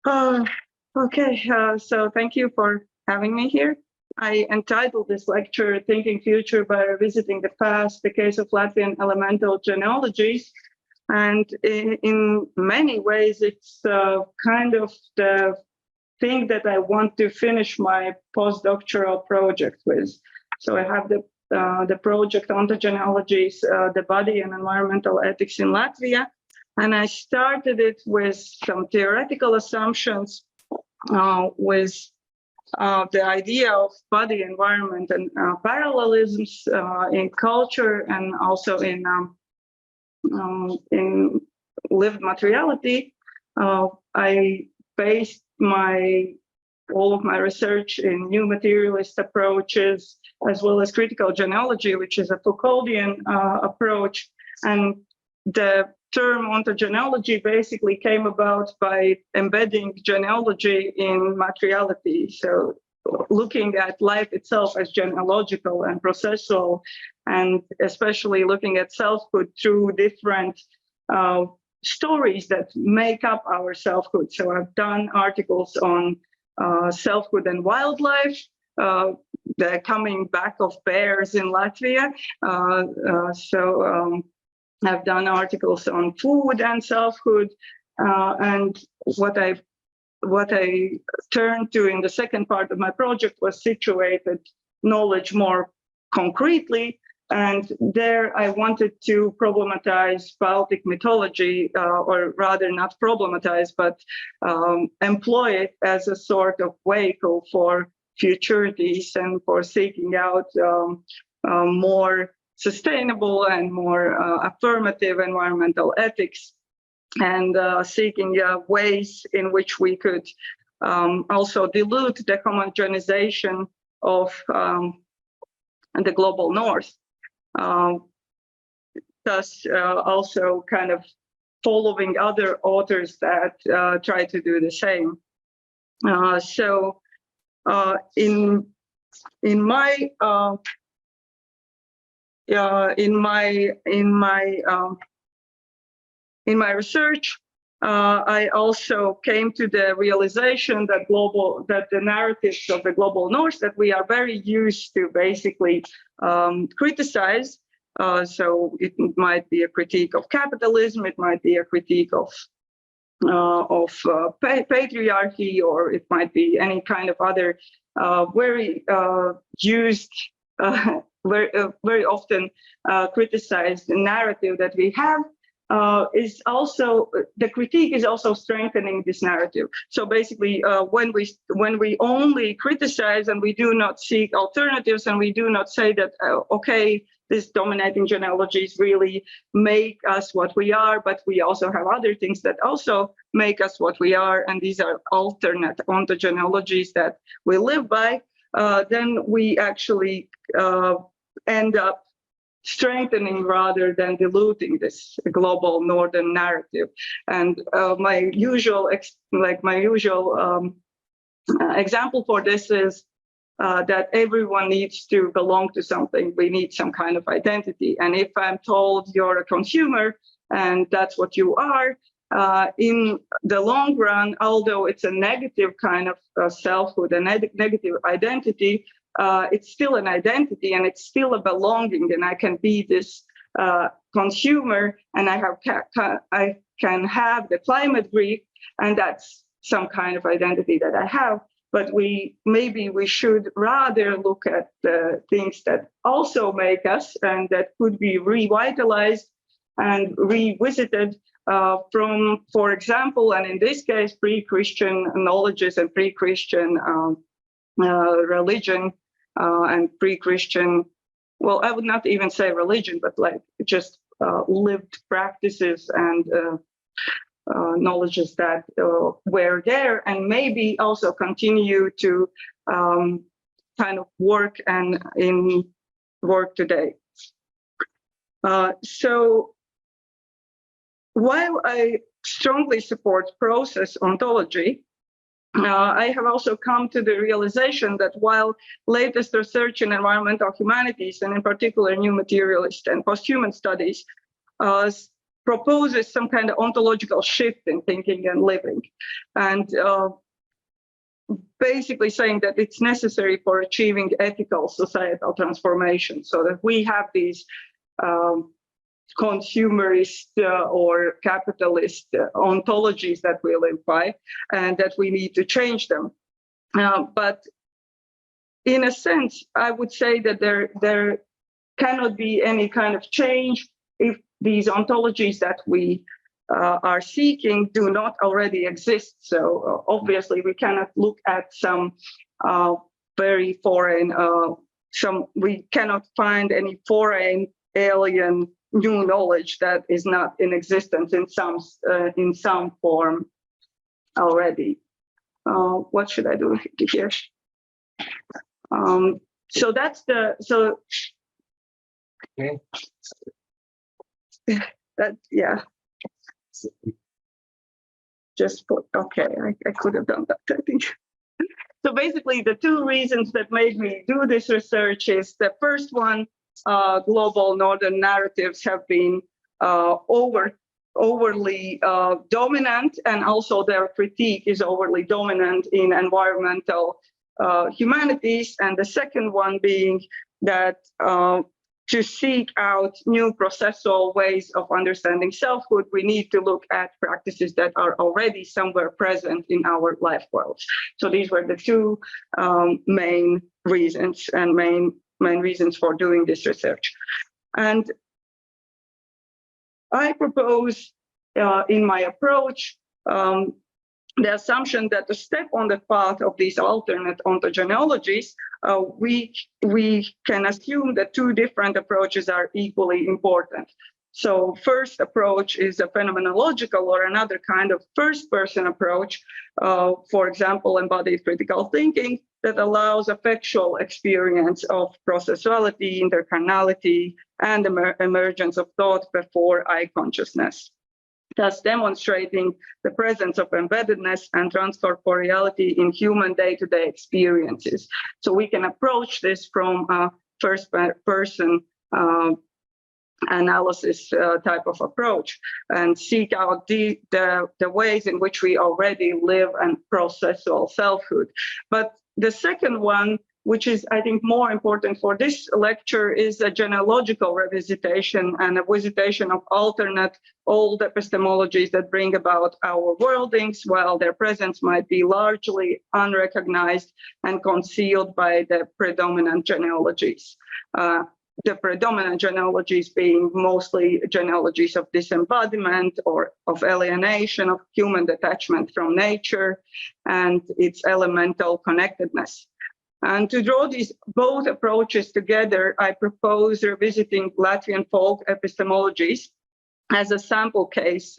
Uh, okay, so thank you for having me here. I entitled this lecture Thinking Future by Revisiting the Past, the Case of Latvian Elemental Genealogies. And in many ways, it's kind of the thing that I want to finish my postdoctoral project with. So I have the project on the genealogies, the body and environmental ethics in Latvia. And I started it with some theoretical assumptions, with the idea of body, environment, and parallelisms in culture and also in lived materiality. I based all of my research in new materialist approaches, as well as critical genealogy, which is a Foucauldian approach. And the term ontogenealogy basically came about by embedding genealogy in materiality. So looking at life itself as genealogical and processual, and especially looking at selfhood through different stories that make up our selfhood. So I've done articles on selfhood and wildlife, the coming back of bears in Latvia. I've done articles on food and selfhood, and what I turned to in the second part of my project was situated knowledge more concretely. And there I wanted to problematize Baltic mythology, or rather not problematize, but employ it as a sort of vehicle for futurities and for seeking out more sustainable and more affirmative environmental ethics, and seeking ways in which we could also dilute the homogenization of the global north. Thus also kind of following other authors that try to do the same. In my research, I also came to the realization that the narratives of the global north that we are very used to basically criticize. So it might be a critique of capitalism, it might be a critique of patriarchy, or it might be any kind of other very used, very often criticized narrative that we have. Is also the critique is also strengthening this narrative. So basically, when we only criticize and we do not seek alternatives, and we do not say that okay, this dominating genealogies really make us what we are, but we also have other things that also make us what we are, and these are alternate ontogenealogies that we live by, then we actually end up strengthening rather than diluting this global northern narrative. And my usual example for this is that everyone needs to belong to something. We need some kind of identity. And if I'm told you're a consumer and that's what you are, in the long run, although it's a negative kind of selfhood, a negative identity, it's still an identity and it's still a belonging, and I can be this consumer, and I can have the climate grief, and that's some kind of identity that I have. But maybe we should rather look at the things that also make us and that could be revitalized and revisited from, for example, and in this case, pre-Christian knowledges and pre-Christian religion. And pre-Christian, well, I would not even say religion, but like just lived practices and knowledges that were there, and maybe also continue to kind of work today. So while I strongly support process ontology, I have also come to the realization that while latest research in environmental humanities, and in particular new materialist and post-human studies, proposes some kind of ontological shift in thinking and living, and basically saying that it's necessary for achieving ethical societal transformation, so that we have these consumerist or capitalist ontologies that we live by, and that we need to change them. But in a sense, I would say that there cannot be any kind of change if these ontologies that we are seeking do not already exist. So obviously we cannot look at some very foreign, we cannot find any foreign alien new knowledge that is not in existence in some form already. What should I do here? So that's Okay. that, yeah. Just put, okay, I could have done that, I think. So basically the two reasons that made me do this research is the first one, global northern narratives have been overly dominant, and also their critique is overly dominant in environmental humanities. And the second one being that to seek out new processual ways of understanding selfhood, we need to look at practices that are already somewhere present in our life worlds. So these were the two main reasons and main reasons for doing this research. And I propose in my approach the assumption that the step on the path of these alternate ontogenealogies, we can assume that two different approaches are equally important. So first approach is a phenomenological or another kind of first-person approach, for example, embodied critical thinking, that allows a factual experience of processuality, intercarnality, and emergence of thought before I consciousness, thus demonstrating the presence of embeddedness and transcorporeality in human day-to-day experiences. So we can approach this from a first-person analysis type of approach and seek out the ways in which we already live and processual selfhood. But the second one, which is, I think, more important for this lecture, is a genealogical revisitation and a visitation of alternate old epistemologies that bring about our worldings, while their presence might be largely unrecognized and concealed by the predominant genealogies. The predominant genealogies being mostly genealogies of disembodiment or of alienation, of human detachment from nature and its elemental connectedness. And to draw these both approaches together, I propose revisiting Latvian folk epistemologies as a sample case,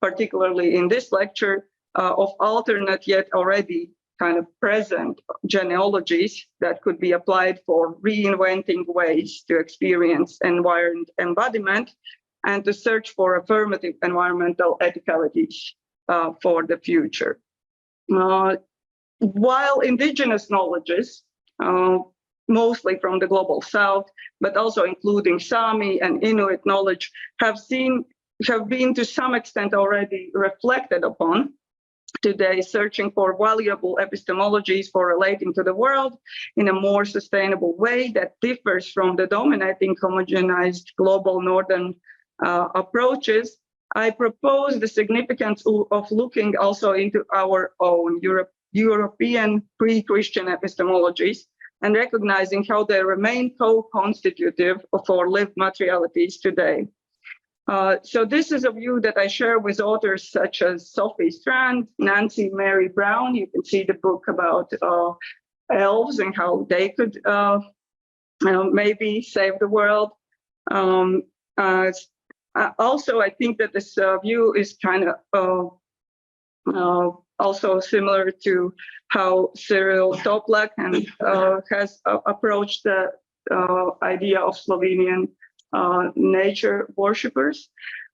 particularly in this lecture, of alternate yet already kind of present genealogies that could be applied for reinventing ways to experience environment embodiment and to search for affirmative environmental ethicalities for the future. While indigenous knowledges, mostly from the global south, but also including Sami and Inuit knowledge, have been to some extent already reflected upon, today searching for valuable epistemologies for relating to the world in a more sustainable way that differs from the dominating homogenized global northern approaches, I propose the significance of looking also into our own European pre-Christian epistemologies and recognizing how they remain co-constitutive for lived materialities today. So this is a view that I share with authors such as Sophie Strand, Nancy Mary Brown. You can see the book about elves and how they could maybe save the world. Also, I think that this view is kind of also similar to how Cyril Toplak has approached the idea of Slovenian nature worshippers.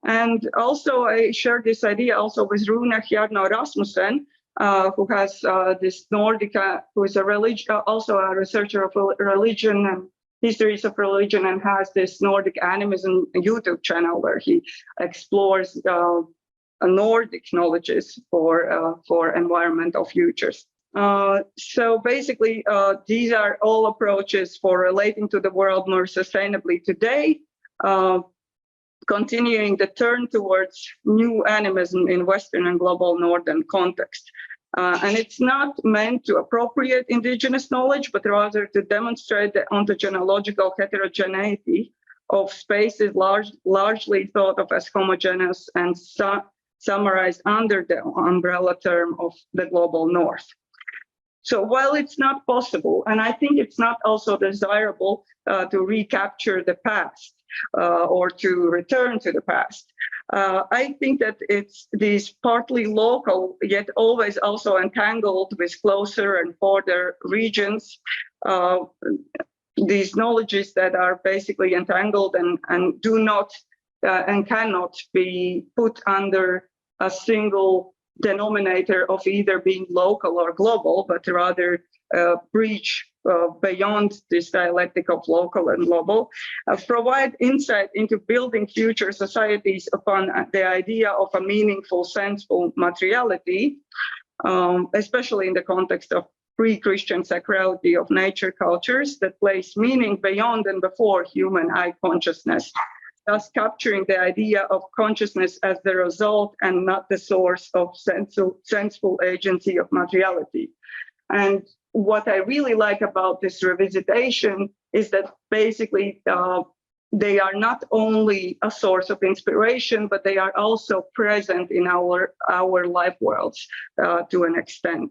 And also I share this idea also with Runa Hjarno Rasmussen, who has this Nordica, who is also a researcher of religion and histories of religion and has this Nordic animism YouTube channel where he explores Nordic knowledges for environmental futures. So basically, these are all approaches for relating to the world more sustainably today, continuing the turn towards new animism in Western and global Northern context. And it's not meant to appropriate indigenous knowledge, but rather to demonstrate the ontogenealogical heterogeneity of spaces largely thought of as homogeneous and summarized under the umbrella term of the global North. So while it's not possible, and I think it's not also desirable to recapture the past or to return to the past, I think that it's these partly local, yet always also entangled with closer and further regions, these knowledges that are basically entangled and do not and cannot be put under a single denominator of either being local or global, but rather breach beyond this dialectic of local and global, provide insight into building future societies upon the idea of a meaningful, sensible materiality, especially in the context of pre-Christian sacrality of nature cultures that place meaning beyond and before human eye consciousness, thus capturing the idea of consciousness as the result and not the source of sensible agency of materiality. And what I really like about this revisitation is that basically they are not only a source of inspiration, but they are also present in our life worlds to an extent.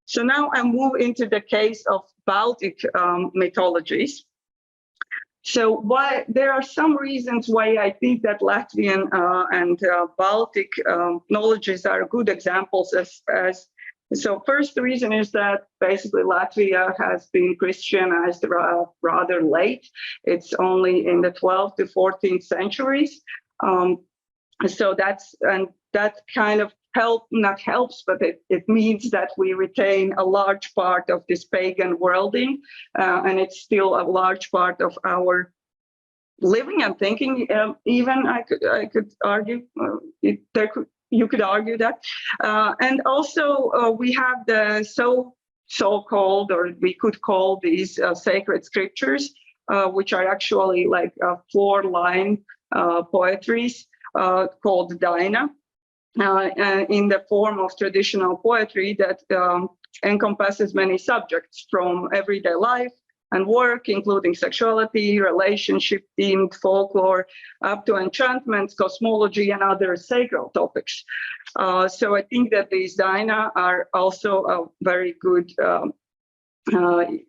So now I move into the case of Baltic mythologies. So there are some reasons why I think that Latvian and Baltic knowledges are good examples. So first, the reason is that basically Latvia has been Christianized rather late. It's only in the 12th to 14th centuries. So that kind of not helps, but it means that we retain a large part of this pagan worlding, and it's still a large part of our living and thinking. Even I could argue you could argue that, and also we have the so-called, or we could call these sacred scriptures, which are actually like 4-line poetries called Daina. In the form of traditional poetry that encompasses many subjects from everyday life and work, including sexuality, relationship-themed folklore, up to enchantments, cosmology, and other sacred topics. So I think that these Daina are also a very good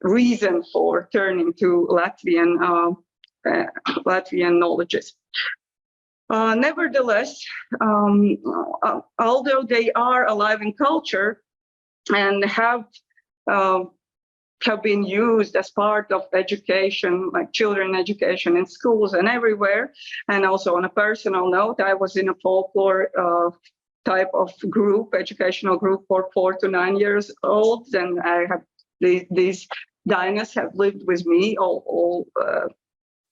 reason for turning to Latvian knowledges. Nevertheless, although they are alive in culture and have been used as part of education, like children education in schools and everywhere, and also on a personal note, I was in a folklore type of group, educational group for 4 to 9 years old, and I have these Dainas have lived with me all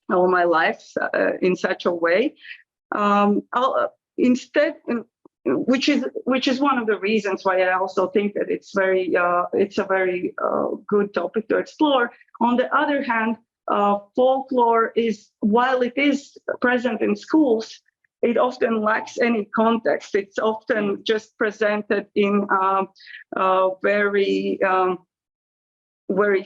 my life in such a way. Instead, which is one of the reasons why I also think that it's a very good topic to explore. On the other hand, folklore is, while it is present in schools, it often lacks any context. It's often just presented in a very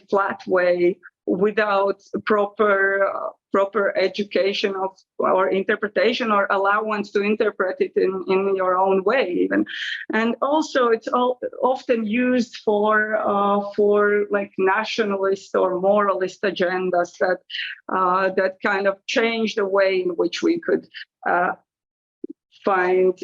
flat way, without proper education or interpretation or allowance to interpret it in your own way even. And also it's often used for like nationalist or moralist agendas that kind of change the way in which we could find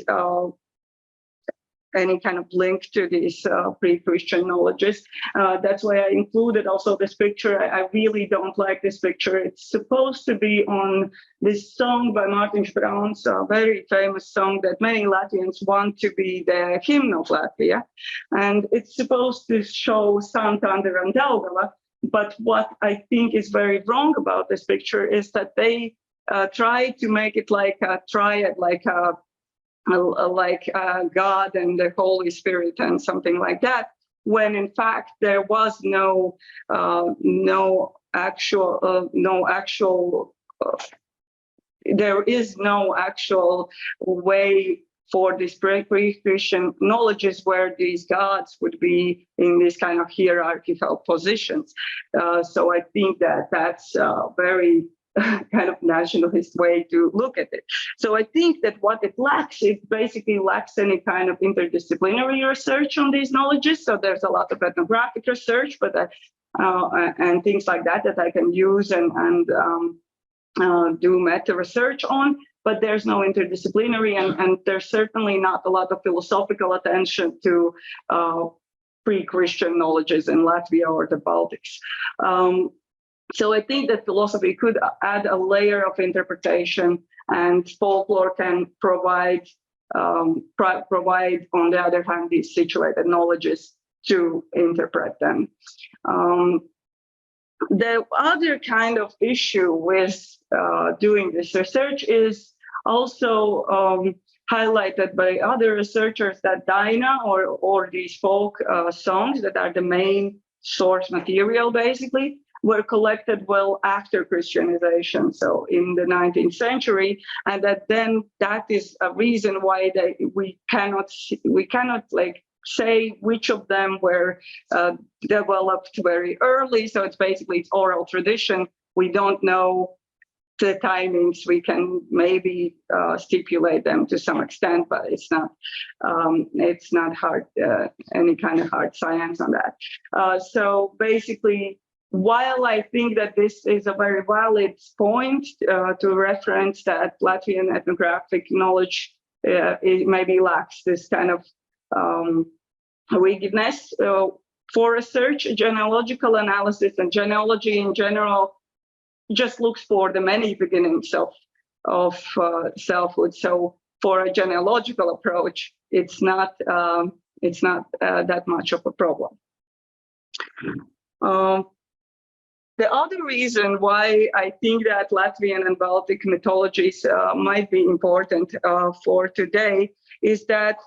any kind of link to these pre-Christian knowledges. That's why I included also this picture. I really don't like this picture. It's supposed to be on this song by Martin Brauns, a very famous song that many Latvians want to be the hymn of Latvia. And it's supposed to show Santander and Daugava. But what I think is very wrong about this picture is that they try to make it like a triad, like God and the Holy Spirit and something like that, when in fact there was no there is no actual way for these pre-Christian knowledges where these gods would be in these kind of hierarchical positions. So I think that that's a very kind of nationalist way to look at it. So I think that what it lacks, it basically lacks any kind of interdisciplinary research on these knowledges. So there's a lot of ethnographic research, but and things like that I can use and do meta research on, but there's no interdisciplinary, and there's certainly not a lot of philosophical attention to pre-Christian knowledges in Latvia or the Baltics. So I think that philosophy could add a layer of interpretation, and folklore can provide, on the other hand, these situated knowledges to interpret them. The other kind of issue with doing this research is also highlighted by other researchers, that Daina or these folk songs that are the main source material basically were collected well after Christianization, so in the 19th century, and that is a reason why we cannot like say which of them were developed very early. So it's oral tradition. We don't know the timings. We can maybe stipulate them to some extent, but it's not hard, any kind of hard science on that. So basically, while I think that this is a very valid point to reference that Latvian ethnographic knowledge it maybe lacks this kind of rigidness for research, genealogical analysis, and genealogy in general just looks for the many beginnings of selfhood. So for a genealogical approach, it's not that much of a problem. The other reason why I think that Latvian and Baltic mythologies might be important for today is that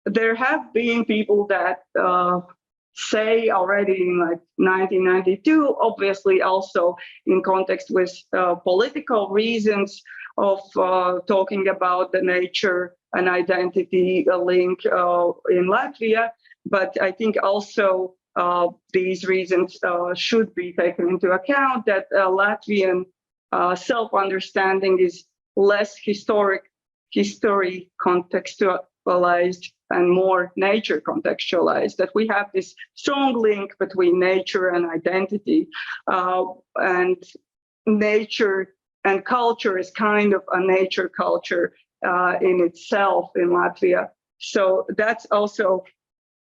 there have been people that say already in like 1992, obviously also in context with political reasons of talking about the nature and identity link in Latvia. But I think also these reasons should be taken into account, that Latvian self-understanding is less history contextualized and more nature contextualized, that we have this strong link between nature and identity, and nature and culture is kind of a nature culture in itself in Latvia. So that's also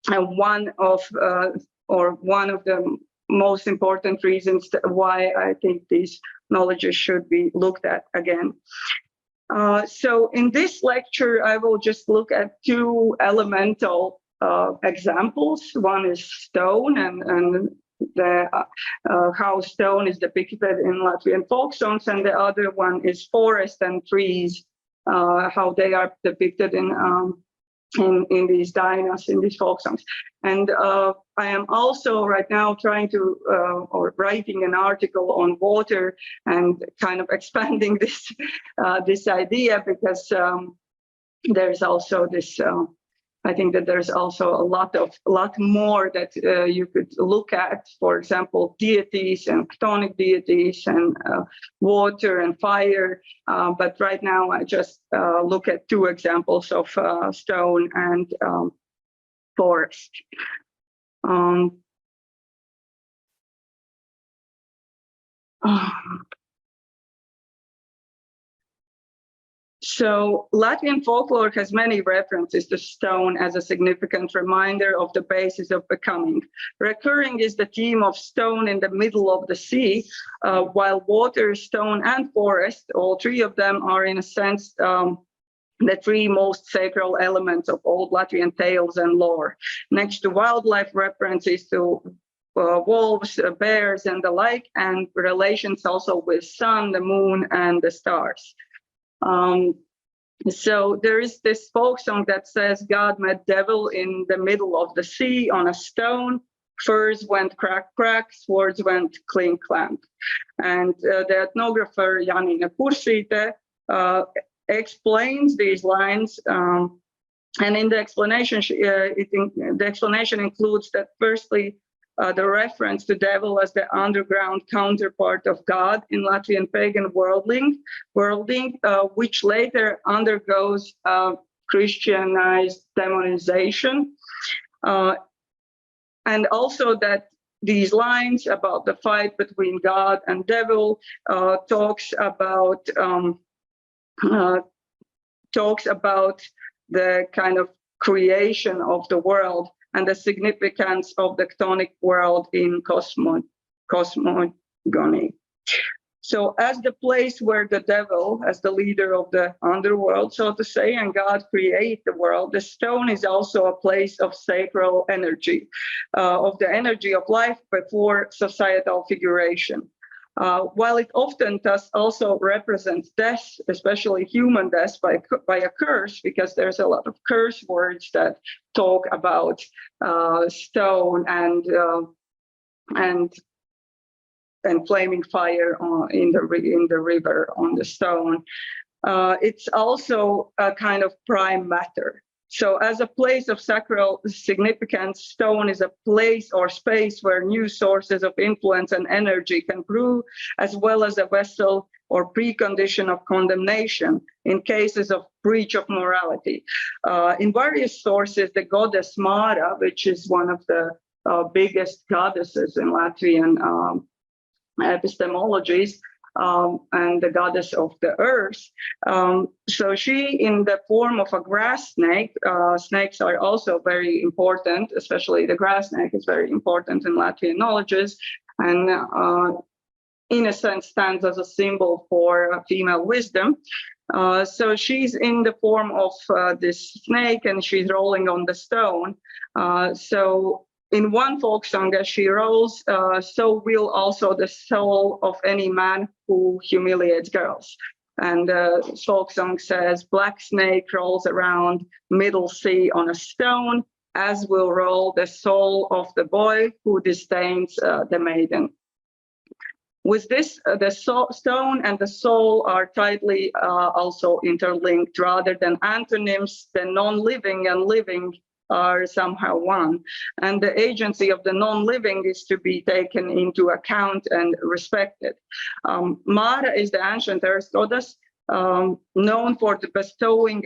one of the most important reasons why I think these knowledges should be looked at again. So in this lecture, I will just look at two elemental examples. One is stone and how stone is depicted in Latvian folk songs, and the other one is forest and trees, how they are depicted in these dainas, in these folk songs. And I am also right now trying to, or writing an article on water and kind of expanding this idea, because there's also this, I think that there's also a lot more that you could look at, for example, deities and chthonic deities and water and fire. But right now I just look at two examples of stone and forest. So Latvian folklore has many references to stone as a significant reminder of the basis of becoming. Recurring is the theme of stone in the middle of the sea, while water, stone, and forest, all three of them are in a sense the three most sacred elements of old Latvian tales and lore. Next to wildlife references to wolves, bears, and the like, and relations also with sun, the moon, and the stars. So there is this folk song that says God met devil in the middle of the sea on a stone. Furs went crack, crack, swords went clink, clank. And the ethnographer Janina Kursite explains these lines. And in the explanation, the explanation includes that firstly, the reference to devil as the underground counterpart of God in Latvian pagan worldling, which later undergoes Christianized demonization. And also that these lines about the fight between God and devil talks about the kind of creation of the world and the significance of the chthonic world in cosmogony. So as the place where the devil, as the leader of the underworld, so to say, and God create the world, the stone is also a place of sacral energy, of the energy of life before societal figuration. While it often thus also represents death, especially human death by a curse, because there's a lot of curse words that talk about stone and flaming fire in the river on the stone. It's also a kind of prime matter. So as a place of sacral significance, stone is a place or space where new sources of influence and energy can brew, as well as a vessel or precondition of condemnation in cases of breach of morality. In various sources, the goddess Mara, which is one of the biggest goddesses in Latvian epistemologies, and the goddess of the earth. So she, in the form of a grass snake, snakes are also very important, especially the grass snake is very important in Latvian knowledges, and in a sense stands as a symbol for female wisdom. So she's in the form of this snake, and she's rolling on the stone. So in one folk song, as she rolls, so will also the soul of any man who humiliates girls. And the folk song says, black snake rolls around middle sea on a stone, as will roll the soul of the boy who disdains the maiden. With this, the stone and the soul are tightly also interlinked. Rather than antonyms, the non-living and living are somehow one. And the agency of the non-living is to be taken into account and respected. Mara is the ancient earth goddess, known for the bestowing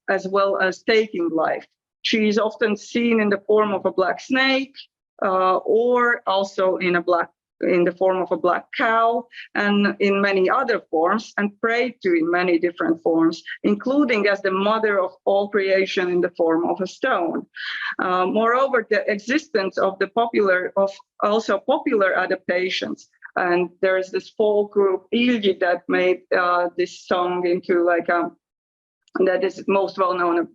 as well as taking life. She is often seen in the form of a black snake, or also in the form of a black cow, and in many other forms, and prayed to in many different forms, including as the mother of all creation in the form of a stone. Moreover, the existence of popular adaptations. And there is this folk group, Ilji, that made this song into that is most well known.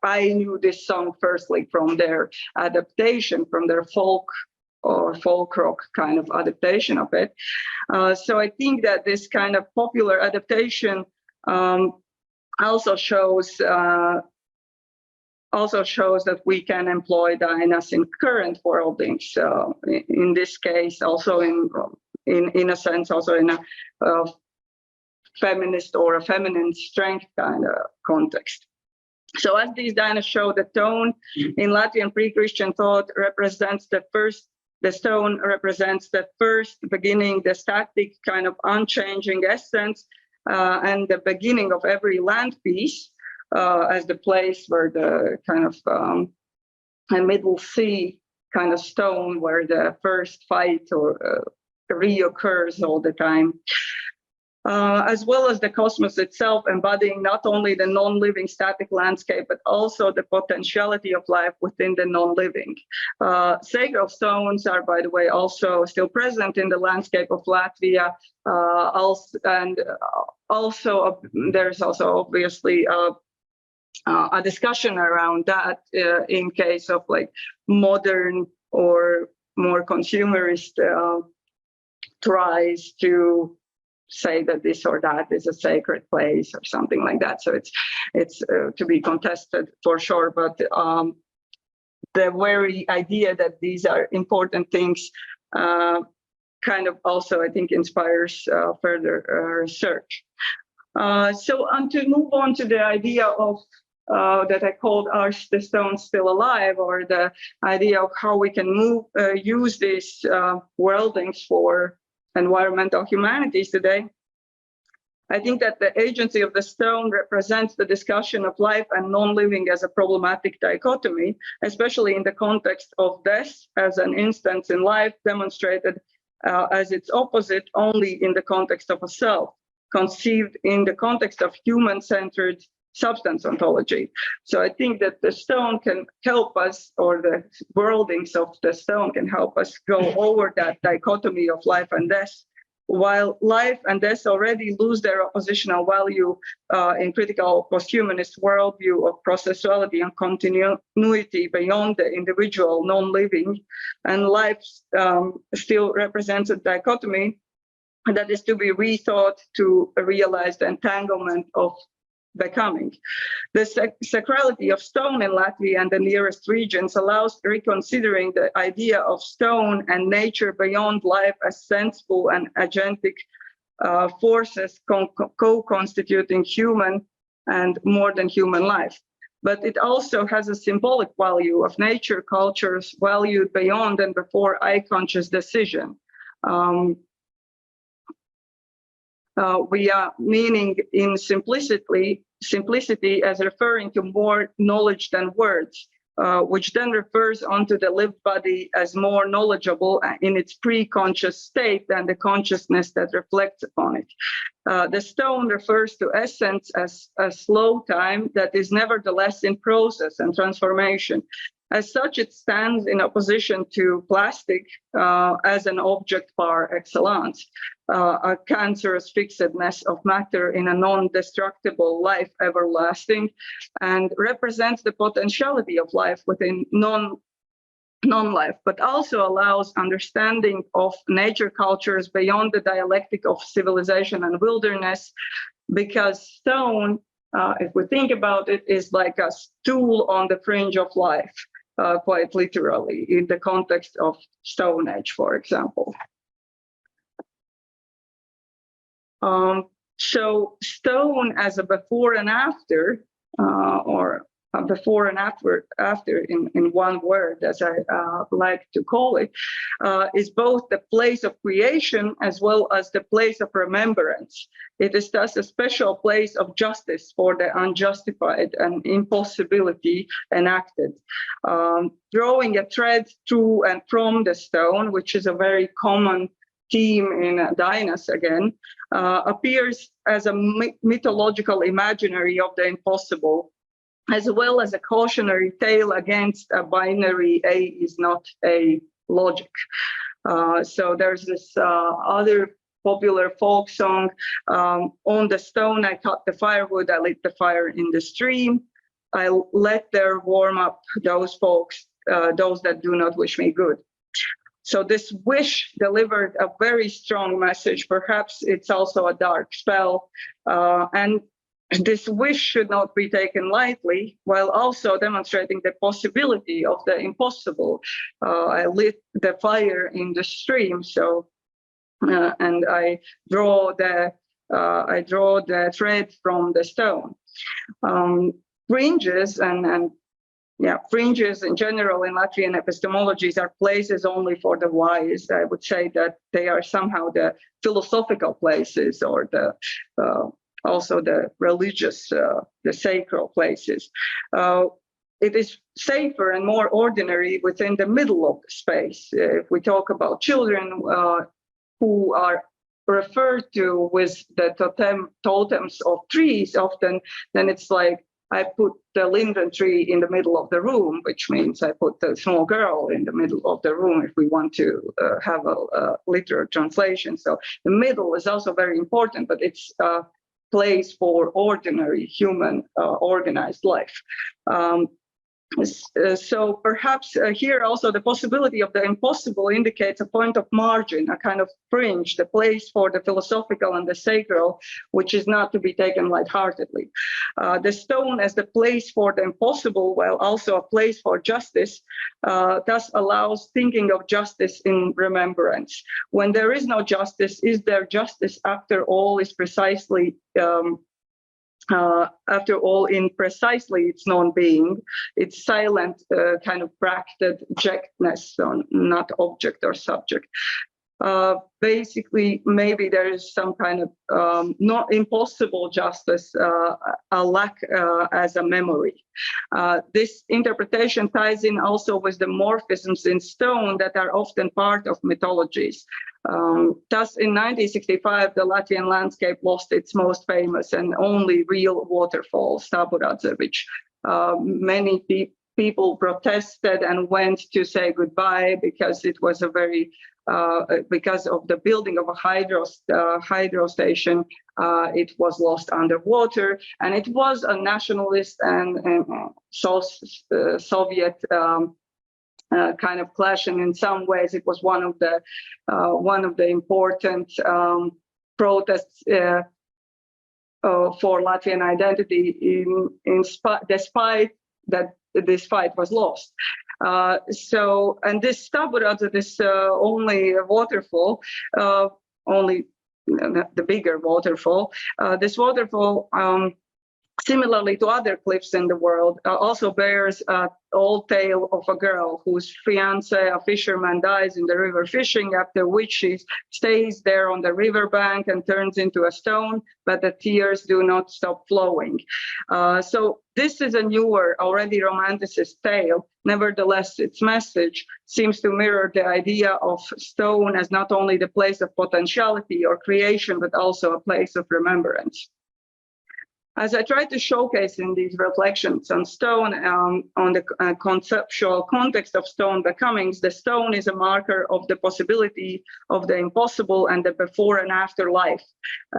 I knew this song firstly from their adaptation, from their folk or folk rock kind of adaptation of it. So I think that this kind of popular adaptation also shows that we can employ Dainas in current worldings. So in this case, also in a sense, also in a feminist or a feminine strength kind of context. So as these Dainas show, the tone in Latvian pre-Christian thought represents the stone represents the first beginning, the static kind of unchanging essence, and the beginning of every land piece as the place where the kind of a middle sea kind of stone where the first fight or reoccurs all the time. As well as the cosmos itself, embodying not only the non-living static landscape, but also the potentiality of life within the non-living. Sacred stones are, by the way, also still present in the landscape of Latvia. There's also obviously a discussion around that in case of like modern or more consumerist tries to say that this or that is a sacred place or something like that. So it's to be contested for sure. But the very idea that these are important things kind of also, I think, inspires further research. So to move on to the idea of that I called "Are the Stones Still Alive?" or the idea of how we can use these worldings for environmental humanities today. I think that the agency of the stone represents the discussion of life and non-living as a problematic dichotomy, especially in the context of death as an instance in life demonstrated as its opposite only in the context of a self, conceived in the context of human-centered substance ontology. So I think that the stone can help us, or the worldings of the stone can help us go over that dichotomy of life and death. While life and death already lose their oppositional value in critical posthumanist worldview of processuality and continuity beyond the individual non-living, and life still represents a dichotomy that is to be rethought to realize the entanglement of becoming. The sacrality of stone in Latvia and the nearest regions allows reconsidering the idea of stone and nature beyond life as sensible and agentic forces co-constituting human and more than human life. But it also has a symbolic value of nature cultures valued beyond and before eye-conscious decision. We are meaning in simplicity as referring to more knowledge than words, which then refers onto the lived body as more knowledgeable in its pre-conscious state than the consciousness that reflects upon it. The stone refers to essence as a slow time that is nevertheless in process and transformation. As such, it stands in opposition to plastic as an object par excellence, a cancerous fixedness of matter in a non-destructible life everlasting, and represents the potentiality of life within non-life, but also allows understanding of nature cultures beyond the dialectic of civilization and wilderness, because stone, if we think about it, is like a stool on the fringe of life. Quite literally, in the context of Stone Age, for example. So stone as a before and after, or a before and after in one word, as I like to call it, is both the place of creation as well as the place of remembrance. It is thus a special place of justice for the unjustified and impossibility enacted. Drawing a thread through and from the stone, which is a very common theme in Dinas again, appears as a mythological imaginary of the impossible, as well as a cautionary tale against a binary A is not a logic. So there's this other popular folk song, on the stone I cut the firewood, I lit the fire in the stream, I let there warm up those folks, those that do not wish me good. So this wish delivered a very strong message. Perhaps it's also a dark spell, and this wish should not be taken lightly, while also demonstrating the possibility of the impossible. I lit the fire in the stream, so and I draw the thread from the stone. Fringes fringes in general in Latvian epistemologies are places only for the wise. I would say that they are somehow the philosophical places, or the also the religious, the sacral places. It is safer and more ordinary within the middle of the space. If we talk about children who are referred to with the totems of trees, often, then it's like, I put the linden tree in the middle of the room, which means I put the small girl in the middle of the room, if we want to have a literal translation. So the middle is also very important, but it's a place for ordinary human organized life. So perhaps here also the possibility of the impossible indicates a point of margin, a kind of fringe, the place for the philosophical and the sacral, which is not to be taken lightheartedly. The stone as the place for the impossible, while also a place for justice, thus allows thinking of justice in remembrance. When there is no justice, is there justice after all is precisely after all, in precisely its non-being, its silent kind of bracketed objectness, so not object or subject. Basically, maybe there is some kind of not impossible justice, a lack as a memory. This interpretation ties in also with the morphisms in stone that are often part of mythologies. Thus, in 1965, the Latvian landscape lost its most famous and only real waterfall, Staburadze, which many people protested and went to say goodbye because it was a very because of the building of a hydro station, it was lost underwater, and it was a nationalist and Soviet kind of clash, and in some ways it was one of the important protests for Latvian identity, despite that this fight was lost. And this Staburadze, this only waterfall, only the bigger waterfall, this waterfall, similarly to other cliffs in the world, also bears an old tale of a girl whose fiance, a fisherman, dies in the river fishing, after which she stays there on the riverbank and turns into a stone, but the tears do not stop flowing. So this is a newer, already romanticist tale. Nevertheless, its message seems to mirror the idea of stone as not only the place of potentiality or creation, but also a place of remembrance. As I try to showcase in these reflections on stone, on the conceptual context of stone becomings, the stone is a marker of the possibility of the impossible and the before and after life.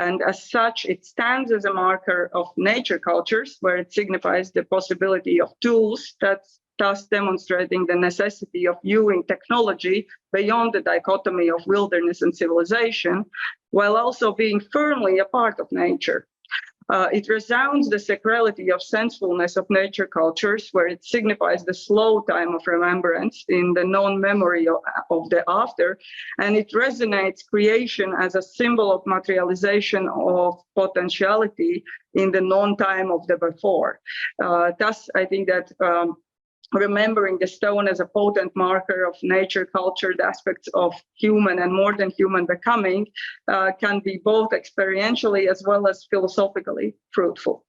And as such, it stands as a marker of nature cultures, where it signifies the possibility of tools, that's thus demonstrating the necessity of viewing technology beyond the dichotomy of wilderness and civilization, while also being firmly a part of nature. It resounds the sacrality of sensefulness of nature cultures, where it signifies the slow time of remembrance in the non-memory of the after, and it resonates creation as a symbol of materialization of potentiality in the non-time of the before. Thus, I think that remembering the stone as a potent marker of nature culture, the aspects of human and more than human becoming can be both experientially as well as philosophically fruitful.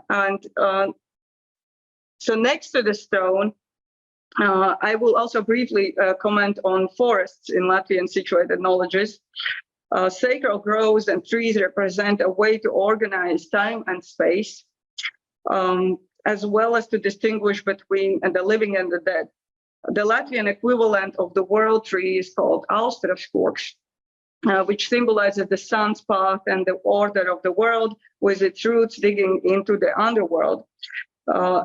And so next to the stone, I will also briefly comment on forests in Latvian situated knowledges. Sacred groves and trees represent a way to organize time and space, as well as to distinguish between the living and the dead. The Latvian equivalent of the world tree is called Austraskurks, which symbolizes the sun's path and the order of the world, with its roots digging into the underworld,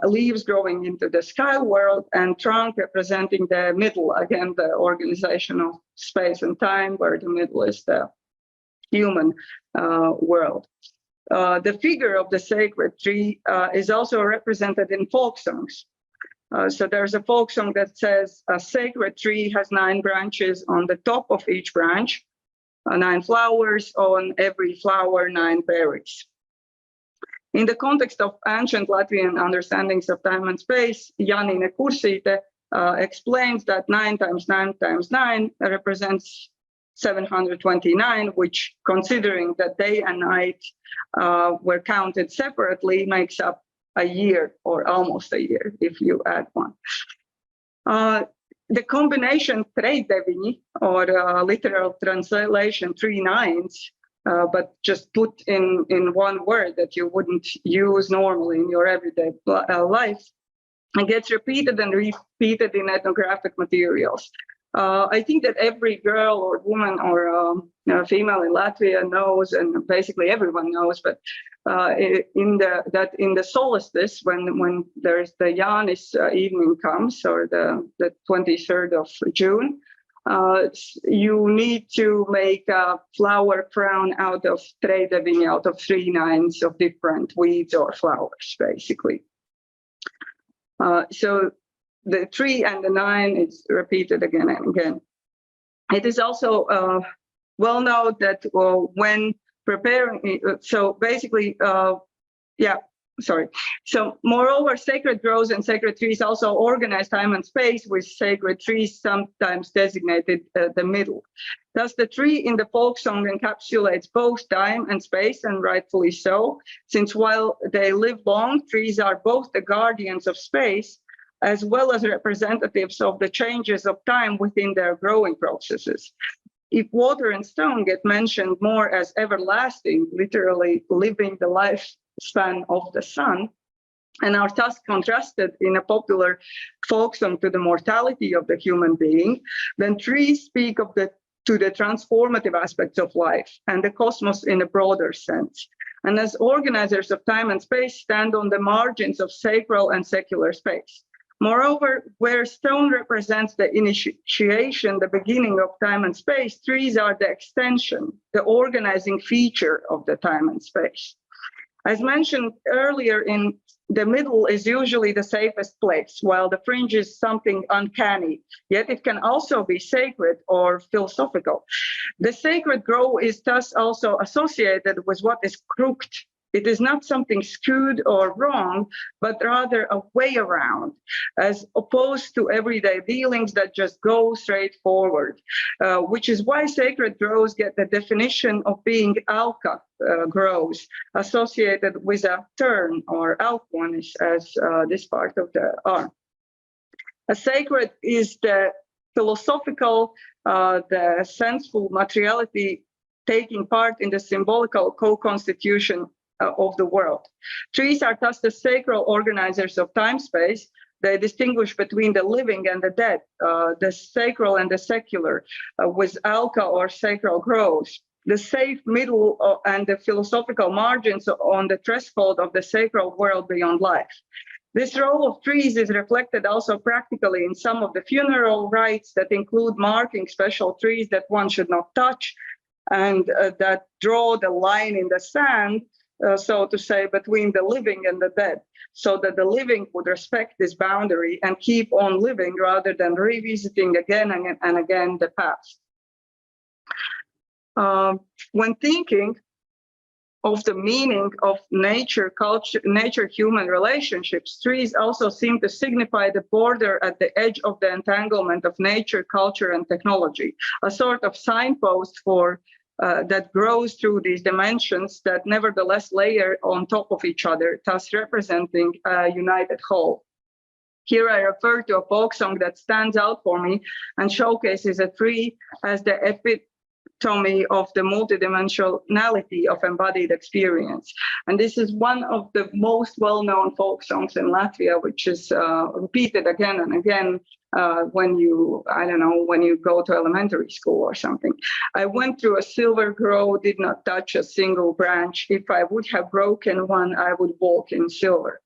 leaves growing into the sky world, and trunk representing the middle, again, the organization of space and time, where the middle is the human world. The figure of the sacred tree is also represented in folk songs. So there's a folk song that says, a sacred tree has 9 branches, on the top of each branch, 9 flowers, on every flower 9 berries. In the context of ancient Latvian understandings of time and space, Janine Kursīte explains that 9 times 9 times 9 represents 729, which, considering that day and night were counted separately, makes up a year, or almost a year, if you add one. The combination treidevini, or literal translation 3 nines, but just put in one word that you wouldn't use normally in your everyday life, and gets repeated and repeated in ethnographic materials. I think that every girl or woman or female in Latvia knows, and basically everyone knows, but in the solstice, when there's the Jānis evening comes, or the 23rd of June, you need to make a flower crown out of predavanje, out of 3 nines of different weeds or flowers, basically. So the 3 and the 9 is repeated again and again. It is also well known that when preparing, so basically, So moreover, sacred groves and sacred trees also organize time and space, with sacred trees sometimes designated the middle. Thus, the tree in the folk song encapsulates both time and space, and rightfully so, since while they live long, trees are both the guardians of space as well as representatives of the changes of time within their growing processes. If water and stone get mentioned more as everlasting, literally living the lifespan of the sun, and are thus contrasted in a popular folk song to the mortality of the human being, then trees speak of to the transformative aspects of life and the cosmos in a broader sense. And as organizers of time and space, stand on the margins of sacral and secular space. Moreover, where stone represents the initiation, the beginning of time and space, trees are the extension, the organizing feature of the time and space. As mentioned earlier, in the middle is usually the safest place, while the fringe is something uncanny, yet it can also be sacred or philosophical. The sacred grove is thus also associated with what is crooked. It is not something skewed or wrong, but rather a way around, as opposed to everyday dealings that just go straight forward, which is why sacred groves get the definition of being alka groves, associated with a turn, or alkvanish, as this part of the arm. A sacred is the philosophical, the senseful materiality taking part in the symbolical co-constitution of the world. Trees are thus the sacral organizers of time-space. They distinguish between the living and the dead, the sacral and the secular, with alka or sacral groves. The safe middle and the philosophical margins on the threshold of the sacral world beyond life. This role of trees is reflected also practically in some of the funeral rites that include marking special trees that one should not touch, and that draw the line in the sand, so to say, between the living and the dead, so that the living would respect this boundary and keep on living rather than revisiting again and again the past. When thinking of the meaning of nature, culture, nature-human relationships, trees also seem to signify the border at the edge of the entanglement of nature, culture, and technology, a sort of signpost for that grows through these dimensions that nevertheless layer on top of each other, thus representing a united whole. Here I refer to a folk song that stands out for me and showcases a tree as the epitome of the multidimensionality of embodied experience. And this is one of the most well-known folk songs in Latvia, which is repeated again and again when you go to elementary school or something. I went through a silver grove, did not touch a single branch. If I would have broken one, I would walk in silver.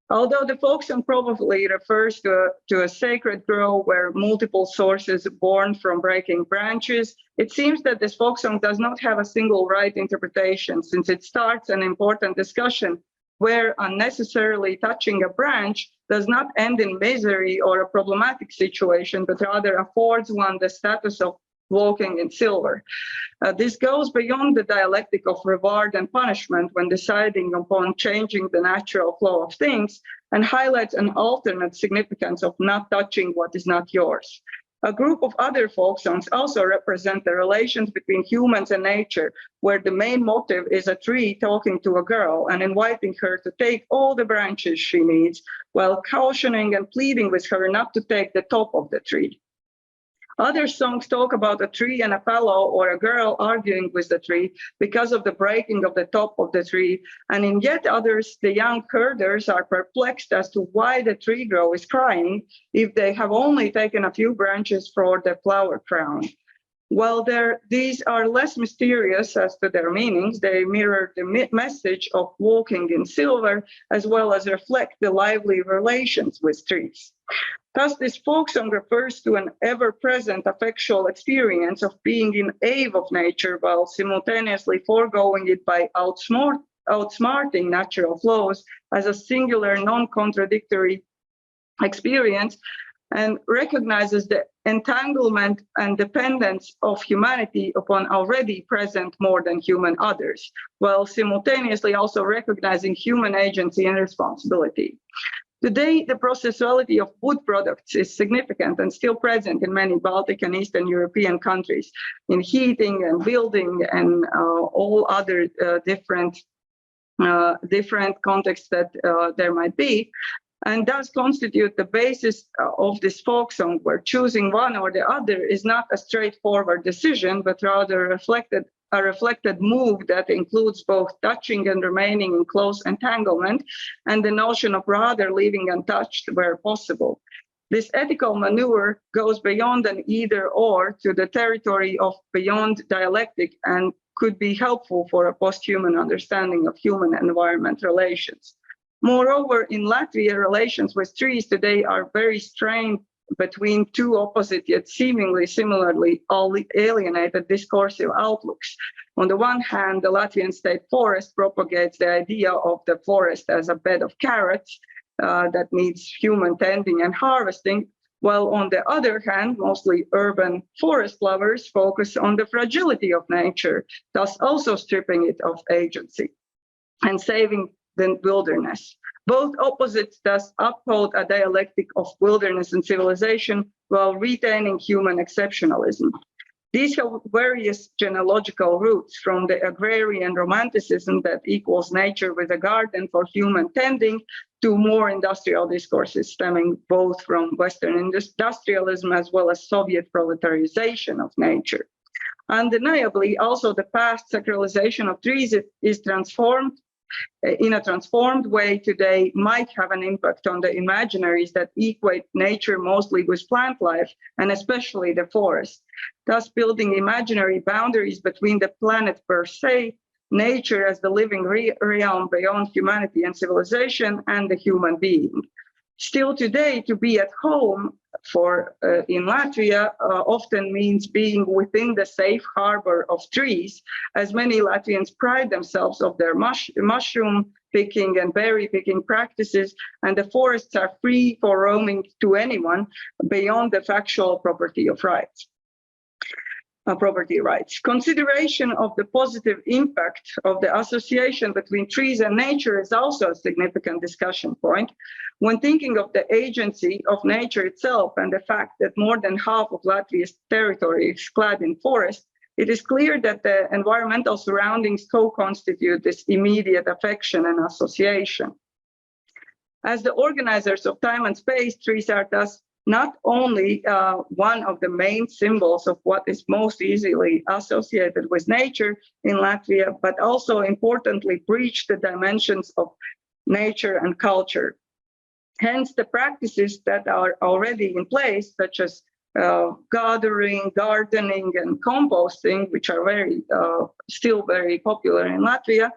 Although the folk song probably refers to a sacred grove where multiple sources born from breaking branches, it seems that this folk song does not have a single right interpretation, since it starts an important discussion where unnecessarily touching a branch does not end in misery or a problematic situation, but rather affords one the status of walking in silver. This goes beyond the dialectic of reward and punishment when deciding upon changing the natural flow of things, and highlights an alternate significance of not touching what is not yours. A group of other folk songs also represent the relations between humans and nature, where the main motive is a tree talking to a girl and inviting her to take all the branches she needs, while cautioning and pleading with her not to take the top of the tree. Other songs talk about a tree and a fellow or a girl arguing with the tree because of the breaking of the top of the tree. And in yet others, the young herders are perplexed as to why the tree grove is crying if they have only taken a few branches for the flower crown. While these are less mysterious as to their meanings, they mirror the message of walking in silver, as well as reflect the lively relations with trees. Thus, this folk song refers to an ever-present affectual experience of being in awe of nature while simultaneously foregoing it by outsmarting natural flows as a singular, non-contradictory experience, and recognizes the entanglement and dependence of humanity upon already present more than human others, while simultaneously also recognizing human agency and responsibility. Today, the processuality of wood products is significant and still present in many Baltic and Eastern European countries in heating and building and all other different contexts that there might be, and thus constitute the basis of this folk song, where choosing one or the other is not a straightforward decision, but rather a reflected move that includes both touching and remaining in close entanglement, and the notion of rather leaving untouched where possible. This ethical maneuver goes beyond an either-or to the territory of beyond dialectic and could be helpful for a post-human understanding of human-environment relations. Moreover, in Latvia, relations with trees today are very strained between two opposite yet seemingly similarly alienated discursive outlooks. On the one hand, the Latvian state forest propagates the idea of the forest as a bed of carrots that needs human tending and harvesting, while on the other hand, mostly urban forest lovers focus on the fragility of nature, thus also stripping it of agency and saving the wilderness. Both opposites thus uphold a dialectic of wilderness and civilization while retaining human exceptionalism. These have various genealogical roots, from the agrarian romanticism that equals nature with a garden for human tending to more industrial discourses stemming both from Western industrialism as well as Soviet proletarization of nature. Undeniably, also the past sacralization of trees is transformed in a transformed way today might have an impact on the imaginaries that equate nature mostly with plant life, and especially the forest, thus building imaginary boundaries between the planet per se, nature as the living realm beyond humanity and civilization, and the human being. Still today, to be at home in Latvia often means being within the safe harbor of trees, as many Latvians pride themselves of their mushroom picking and berry picking practices, and the forests are free for roaming to anyone beyond the factual property rights. Consideration of the positive impact of the association between trees and nature is also a significant discussion point. When thinking of the agency of nature itself and the fact that more than half of Latvia's territory is clad in forest, it is clear that the environmental surroundings co-constitute this immediate affection and association. As the organizers of time and space, trees are thus not only one of the main symbols of what is most easily associated with nature in Latvia, but also importantly breach the dimensions of nature and culture. Hence, the practices that are already in place, such as gathering, gardening, and composting, which are still very popular in Latvia,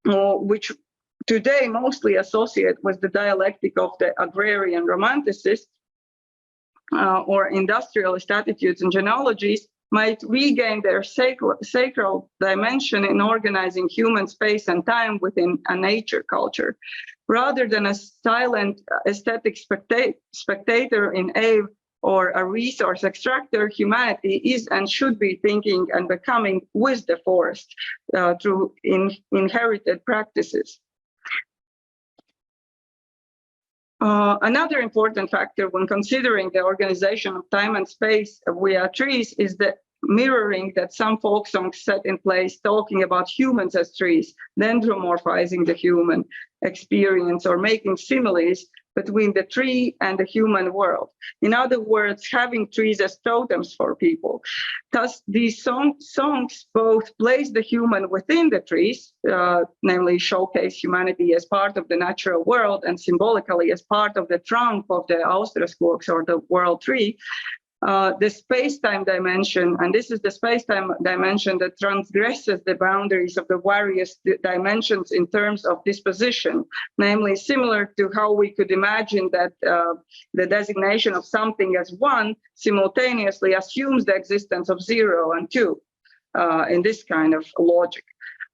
which today mostly associate with the dialectic of the agrarian romanticists or industrialist attitudes and genealogies, might regain their sacral dimension in organizing human space and time within a nature culture. Rather than a silent aesthetic spectator in awe or a resource extractor, humanity is and should be thinking and becoming with the forest through inherited practices. Another important factor when considering the organization of time and space via trees is the mirroring that some folk songs set in place talking about humans as trees, dendromorphizing the human experience or making similes between the tree and the human world. In other words, having trees as totems for people. Thus, these songs both place the human within the trees, namely showcase humanity as part of the natural world and symbolically as part of the trunk of the Austrascogs or the world tree, the space-time dimension, and this is the space-time dimension that transgresses the boundaries of the various dimensions in terms of disposition, namely similar to how we could imagine that the designation of something as one simultaneously assumes the existence of 0 and 2 in this kind of logic.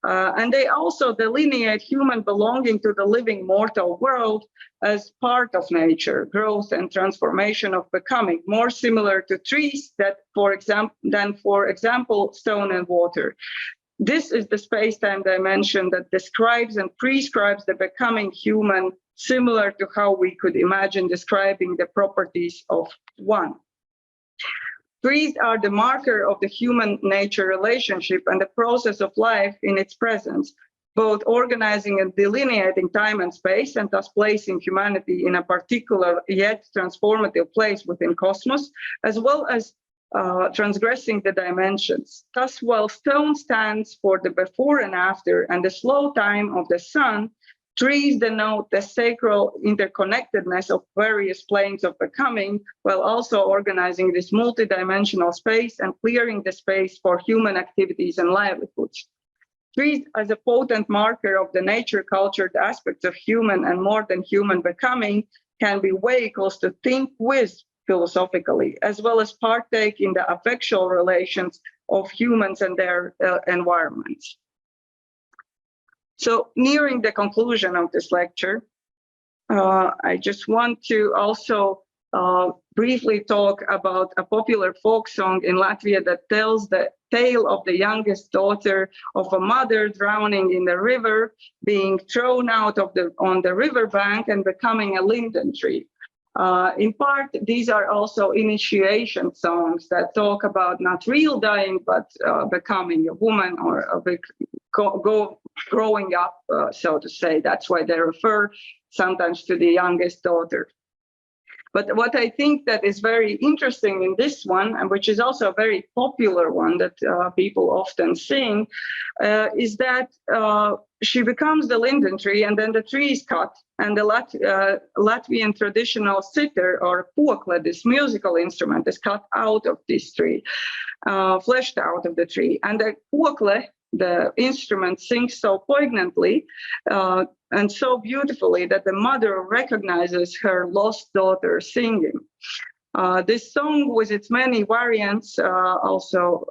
And they also delineate human belonging to the living mortal world as part of nature, growth and transformation of becoming, more similar to trees than, for example, stone and water. This is the space-time dimension that describes and prescribes the becoming human, similar to how we could imagine describing the properties of one. Trees are the marker of the human-nature relationship and the process of life in its presence, both organizing and delineating time and space, and thus placing humanity in a particular yet transformative place within cosmos, as well as transgressing the dimensions. Thus, while stone stands for the before and after and the slow time of the sun, trees denote the sacral interconnectedness of various planes of becoming, while also organizing this multidimensional space and clearing the space for human activities and livelihoods. Trees, as a potent marker of the nature-cultured aspects of human and more than human becoming, can be vehicles to think with philosophically, as well as partake in the affectual relations of humans and their environments. So, nearing the conclusion of this lecture, I just want to also briefly talk about a popular folk song in Latvia that tells the tale of the youngest daughter of a mother drowning in the river, being thrown out on the riverbank and becoming a linden tree. In part, these are also initiation songs that talk about not real dying, but becoming a woman or growing up, so to say. That's why they refer sometimes to the youngest daughter. But what I think that is very interesting in this one, and which is also a very popular one that people often sing, is that she becomes the linden tree, and then the tree is cut, and the Latvian traditional sitar or kokle, this musical instrument, is cut out of this tree, fleshed out of the tree. And the kokle, the instrument, sings so poignantly and so beautifully that the mother recognizes her lost daughter singing. This song, with its many variants, also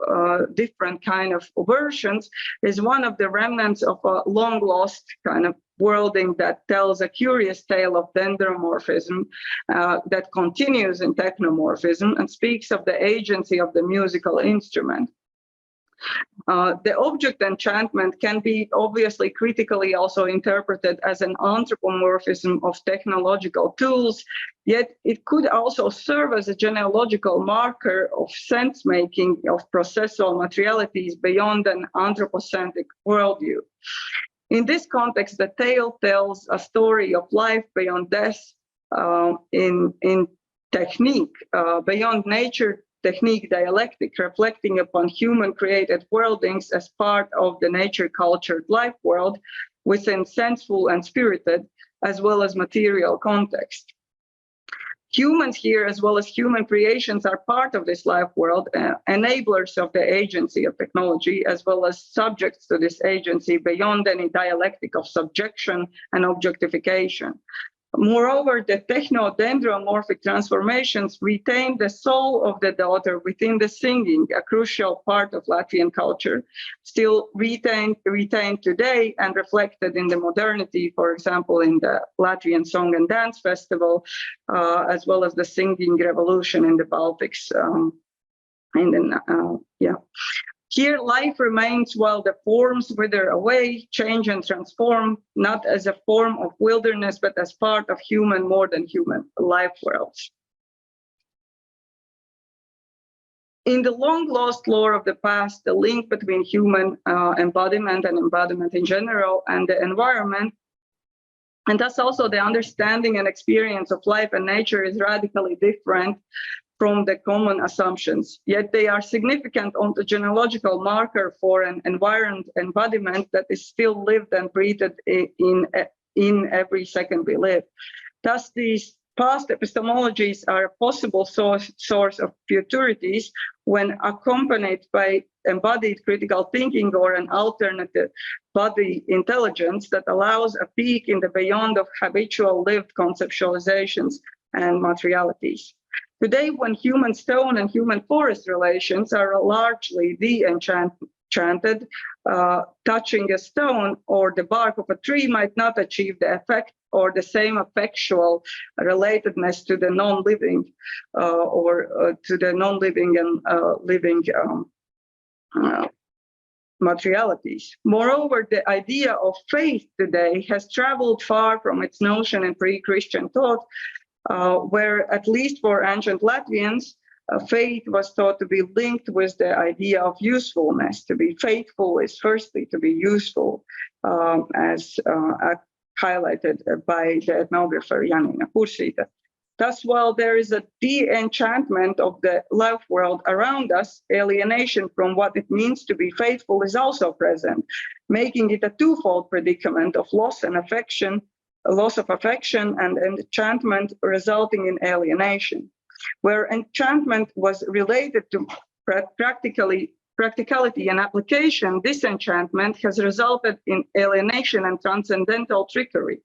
different kind of versions, is one of the remnants of a long lost kind of worlding that tells a curious tale of dendromorphism that continues in technomorphism and speaks of the agency of the musical instrument. The object enchantment can be obviously critically also interpreted as an anthropomorphism of technological tools, yet it could also serve as a genealogical marker of sense-making of processual materialities beyond an anthropocentric worldview. In this context, the tale tells a story of life beyond death in technique, beyond nature, technique dialectic, reflecting upon human-created worldings as part of the nature-cultured life world within senseful and spirited, as well as material context. Humans here, as well as human creations, are part of this life world, enablers of the agency of technology, as well as subjects to this agency beyond any dialectic of subjection and objectification. Moreover, the techno-dendromorphic transformations retain the soul of the daughter within the singing, a crucial part of Latvian culture, still retained today and reflected in the modernity, for example, in the Latvian Song and Dance Festival, as well as the singing revolution in the Baltics. Here, life remains while the forms wither away, change and transform, not as a form of wilderness, but as part of human, more than human life worlds. In the long-lost lore of the past, the link between human embodiment and embodiment in general and the environment And thus also the understanding and experience of life and nature is radically different from the common assumptions. Yet they are significant ontogeniological marker for an environment embodiment that is still lived and breathed in every second we live. Thus, these past epistemologies are a possible source of futurities when accompanied by embodied critical thinking or an alternative body intelligence that allows a peek in the beyond of habitual lived conceptualizations and materialities. Today, when human stone and human forest relations are largely de-enchanted, touching a stone or the bark of a tree might not achieve the effect or the same effectual relatedness to the non-living or to the non-living and living materialities. Moreover, the idea of faith today has traveled far from its notion in pre-Christian thought, where at least for ancient Latvians, faith was thought to be linked with the idea of usefulness. To be faithful is firstly to be useful, as highlighted by the ethnographer Janina Pursīte. Thus, while there is a de-enchantment of the life world around us, alienation from what it means to be faithful is also present, making it a twofold predicament of loss of affection and enchantment resulting in alienation. Where enchantment was related to practicality and application, disenchantment has resulted in alienation and transcendental trickery.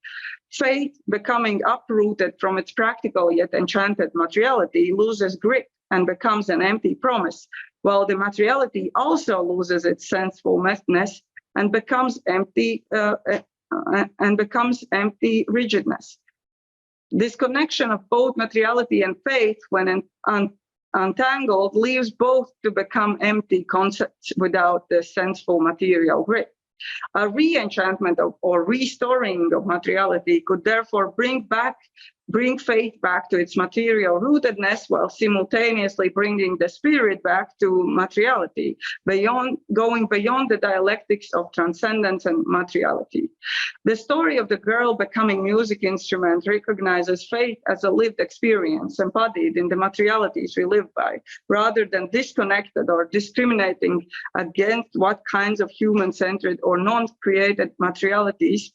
Faith, becoming uprooted from its practical yet enchanted materiality, loses grip and becomes an empty promise, while the materiality also loses its sensefulness and becomes empty rigidness. This connection of both materiality and faith, when untangled, leaves both to become empty concepts without the senseful material grip. A re-enchantment or restoring of materiality could therefore bring faith back to its material rootedness, while simultaneously bringing the spirit back to materiality, going beyond the dialectics of transcendence and materiality. The story of the girl becoming music instrument recognizes faith as a lived experience embodied in the materialities we live by, rather than disconnected or discriminating against what kinds of human-centered or non-created materialities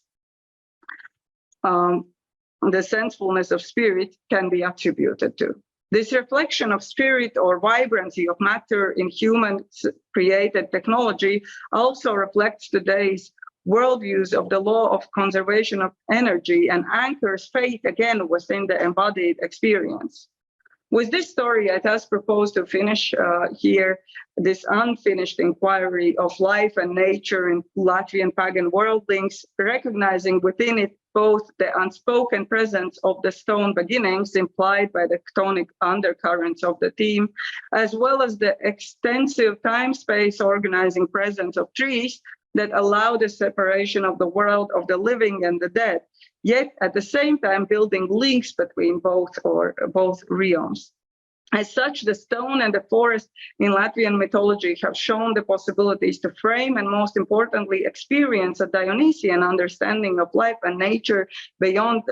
the sensefulness of spirit can be attributed to. This reflection of spirit or vibrancy of matter in human-created technology also reflects today's worldviews of the law of conservation of energy and anchors faith again within the embodied experience. With this story, I thus propose to finish here this unfinished inquiry of life and nature in Latvian pagan worldlings, recognizing within it both the unspoken presence of the stone beginnings implied by the chthonic undercurrents of the theme, as well as the extensive time-space organizing presence of trees that allow the separation of the world of the living and the dead, yet at the same time building links between both realms. As such, the stone and the forest in Latvian mythology have shown the possibilities to frame and, most importantly, experience a Dionysian understanding of life and nature beyond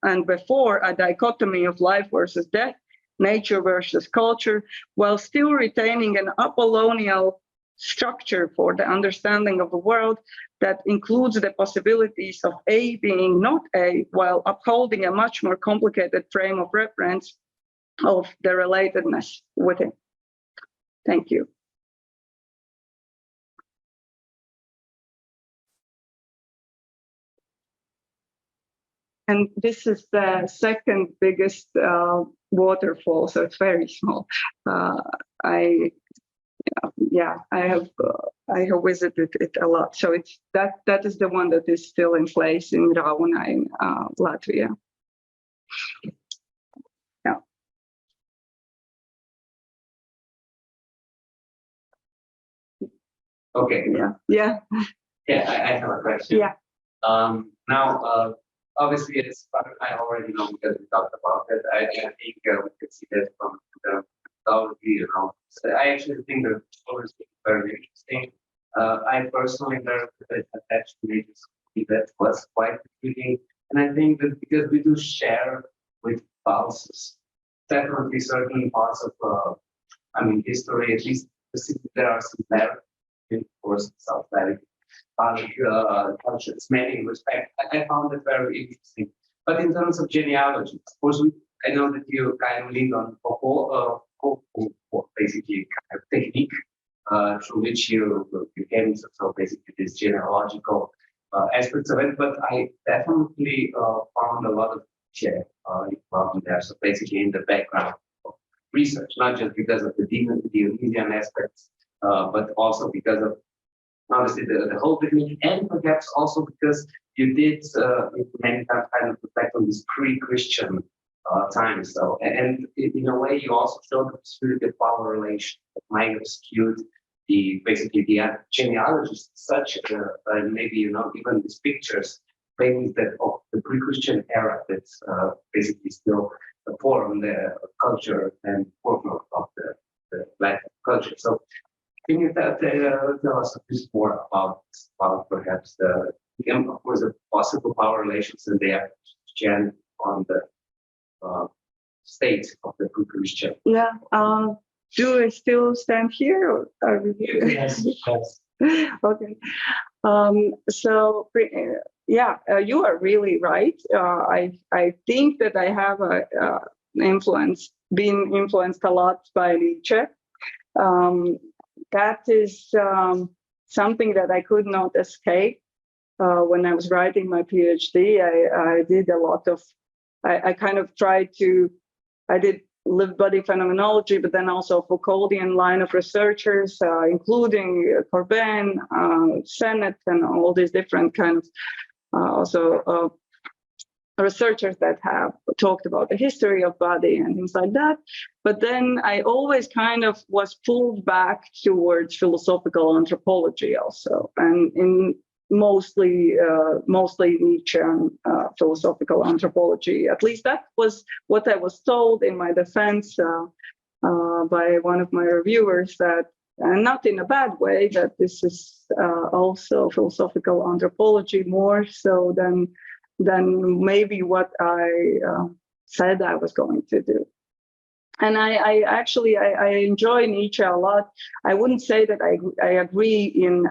and before a dichotomy of life versus death, nature versus culture, while still retaining an Apollonial structure for the understanding of the world that includes the possibilities of A being not A, while upholding a much more complicated frame of reference of the relatedness within. Thank you. And this is the second biggest waterfall, so it's very small. I have visited it a lot. So it's that is the one that is still in place in Rauna in Latvia. Yeah. Okay. Yeah. I have a question. Yeah. Now, obviously, it's I already know because we talked about it. I think we could see that from the methodology, So I actually think the story is very interesting. I personally learned that actually that was quite intriguing. And I think that because we do share with spouses, definitely certain parts of, history, at least there are similarities, of course, cultures, many respect. I found it very interesting. But in terms of genealogy, of course, I know that you kind of lean on basically kind of technique through which you came to, so basically this genealogical aspects of it. But I definitely found a lot of involved there. So basically in the background of research, not just because of the Dionysian aspects, but also because of obviously the whole technique, and perhaps also because you did many times kind of reflect on this pre-Christian times. So, and in a way, you also showed the spiritual power relation that might have skewed basically the genealogies, such maybe even these pictures, things that of the pre-Christian era that's basically still form the culture and folklore of the Latin culture. So, can you tell us a bit more about perhaps the possible power relations and their gen on the state of the pre-Christian? Yeah. Do I still stand here? Or are we here? Yes. Okay. So you are really right. I think that I have been influenced a lot by Nietzsche. That is something that I could not escape. When I was writing my PhD, I did a lot of, I kind of tried to, I did lived body phenomenology, but then also Foucauldian line of researchers, including Corbin, Sennett, and all these different kind of researchers that have talked about the history of body and things like that. But then I always kind of was pulled back towards philosophical anthropology also, and in mostly Nietzschean philosophical anthropology. At least that was what I was told in my defense by one of my reviewers, that, and not in a bad way, that this is also philosophical anthropology more so than maybe what I said I was going to do. And I actually enjoy Nietzsche a lot. I wouldn't say that I agree in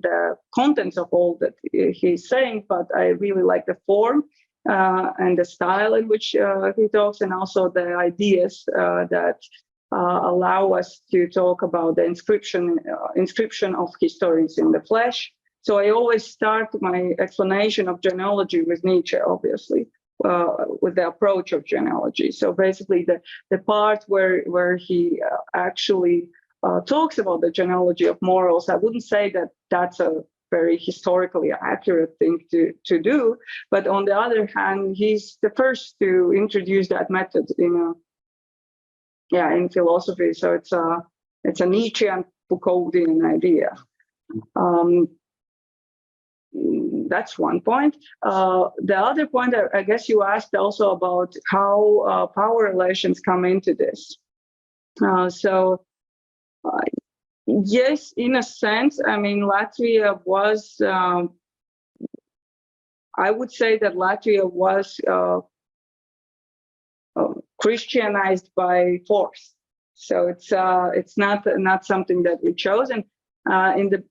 the contents of all that he's saying, but I really like the form and the style in which he talks, and also the ideas that allow us to talk about the inscription of histories in the flesh. So I always start my explanation of genealogy with Nietzsche, obviously. With the approach of genealogy. So basically the part where he actually talks about the genealogy of morals, I wouldn't say that that's a very historically accurate thing to do, but on the other hand, he's the first to introduce that method in philosophy. So it's a Nietzschean Foucauldian idea. That's one point. The other point, I guess you asked also about how power relations come into this. Yes, in a sense, I mean, Latvia was, I would say that Latvia was Christianized by force. So it's not something that we chose. And in the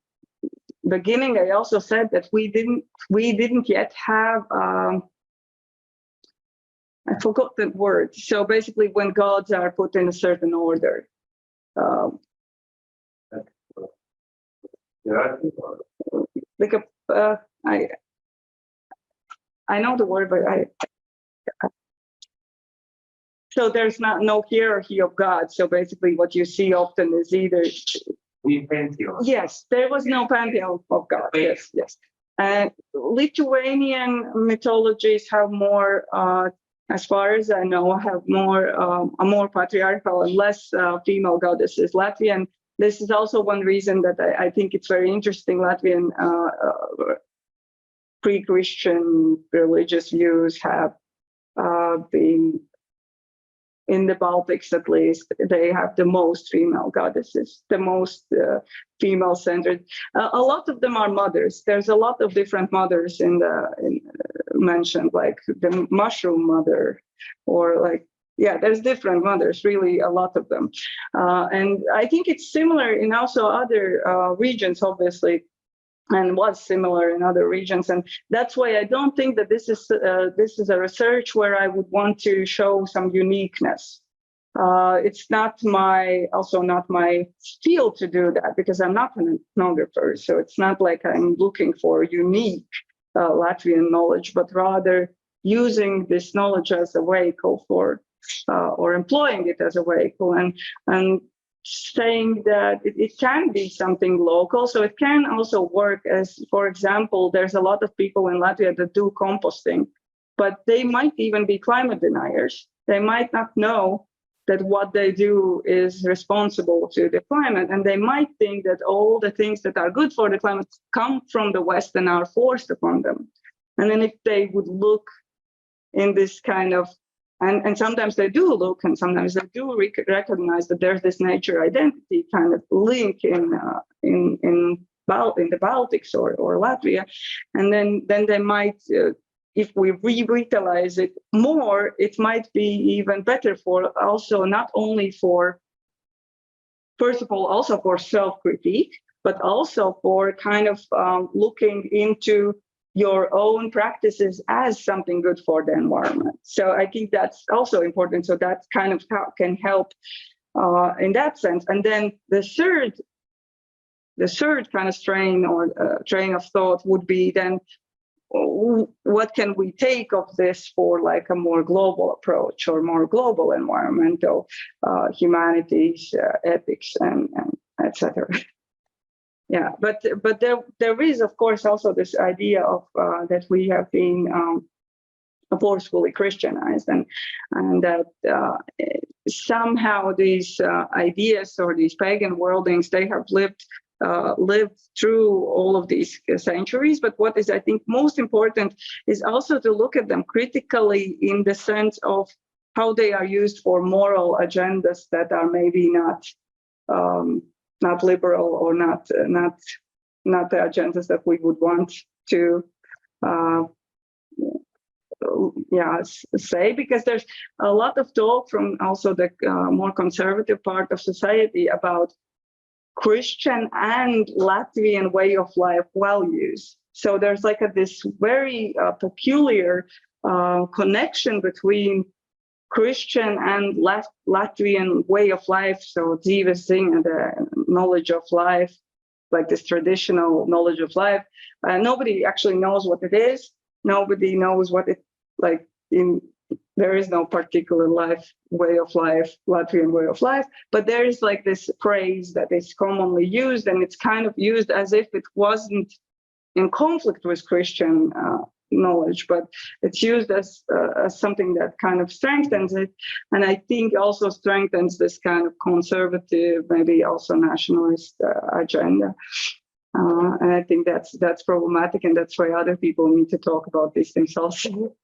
beginning, I also said that we didn't yet have, I forgot the word. So basically, when gods are put in a certain order. Like I know the word, but so there's no hierarchy of gods. So basically, what you see often is either. Pantheon. Yes, there was no pantheon of God. Yes. Lithuanian mythologies have more, as far as I know, have more a more patriarchal and less female goddesses. Latvian. This is also one reason that I think it's very interesting. Latvian pre-Christian religious views have been. In the Baltics, at least, they have the most female goddesses, the most female-centered. A lot of them are mothers. There's a lot of different mothers in mentioned, like the mushroom mother, or like, yeah, there's different mothers, really a lot of them. And I think it's similar in also other regions, obviously, and was similar in other regions. And that's why I don't think that this is a research where I would want to show some uniqueness. It's not my field to do that, because I'm not an ethnographer. So it's not like I'm looking for unique Latvian knowledge, but rather using this knowledge as a vehicle for, or employing it as a vehicle, and saying that it can be something local. So it can also work as, for example, there's a lot of people in Latvia that do composting, but they might even be climate deniers. They might not know that what they do is responsible to the climate. And they might think that all the things that are good for the climate come from the West and are forced upon them. And then if they would look in this kind of, and sometimes they do look, and sometimes they do recognize that there's this nature identity kind of link in the Baltics or Latvia, and then they might, if we revitalize it more, it might be even better for also not only for, first of all, also for self-critique, but also for kind of looking into your own practices as something good for the environment. So I think that's also important. So that kind of can help in that sense. And then the third kind of strain or train of thought would be then, what can we take of this for like a more global approach or more global environmental humanities, ethics, and etc. Yeah, but there is, of course, also this idea of that we have been forcefully Christianized, and that somehow these ideas or these pagan worldlings, they have lived through all of these centuries. But what is, I think, most important is also to look at them critically in the sense of how they are used for moral agendas that are maybe not liberal, or not the agendas that we would want to say, because there's a lot of talk from also the more conservative part of society about Christian and Latvian way of life values. So there's like this very peculiar connection between Christian and Latvian way of life. So dzīves ziņa, the knowledge of life, like this traditional knowledge of life. Nobody actually knows what it is. Nobody knows what it like. There is no particular way of life, Latvian way of life, but there is like this phrase that is commonly used, and it's kind of used as if it wasn't in conflict with Christian knowledge, but it's used as something that kind of strengthens it, and I think also strengthens this kind of conservative, maybe also nationalist agenda. And I think that's problematic, and that's why other people need to talk about these things also.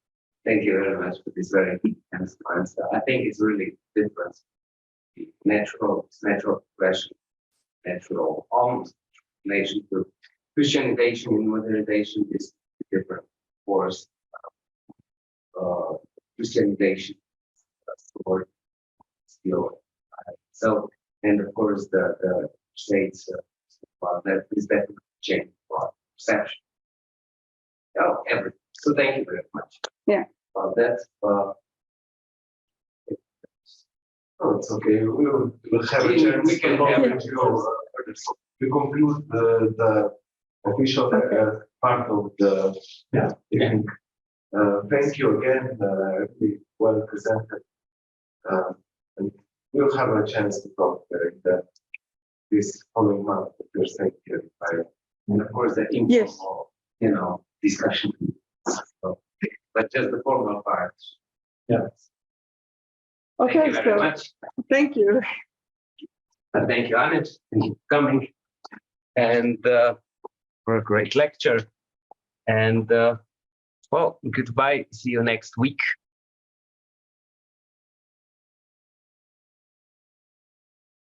Thank you very much for this very intense answer. I think it's really different. Natural progression, natural almost relation to Christianization and modernization is different. Of course, Christianization story still. So, and of course, the states that is definitely changing perception. Oh, everything. So thank you very much. Yeah. About that. Oh, it's okay. We'll have a chance. We can have to conclude the official part of the evening. Thank you again. Really well presented. And we'll have a chance to talk this following month if you're staying here. And of course, the informal, discussion. But just the formal part. Yeah. Okay, thank you very much. Thank you. Thank you, Anit. Thank you for coming. And for a great lecture. And well, goodbye. See you next week.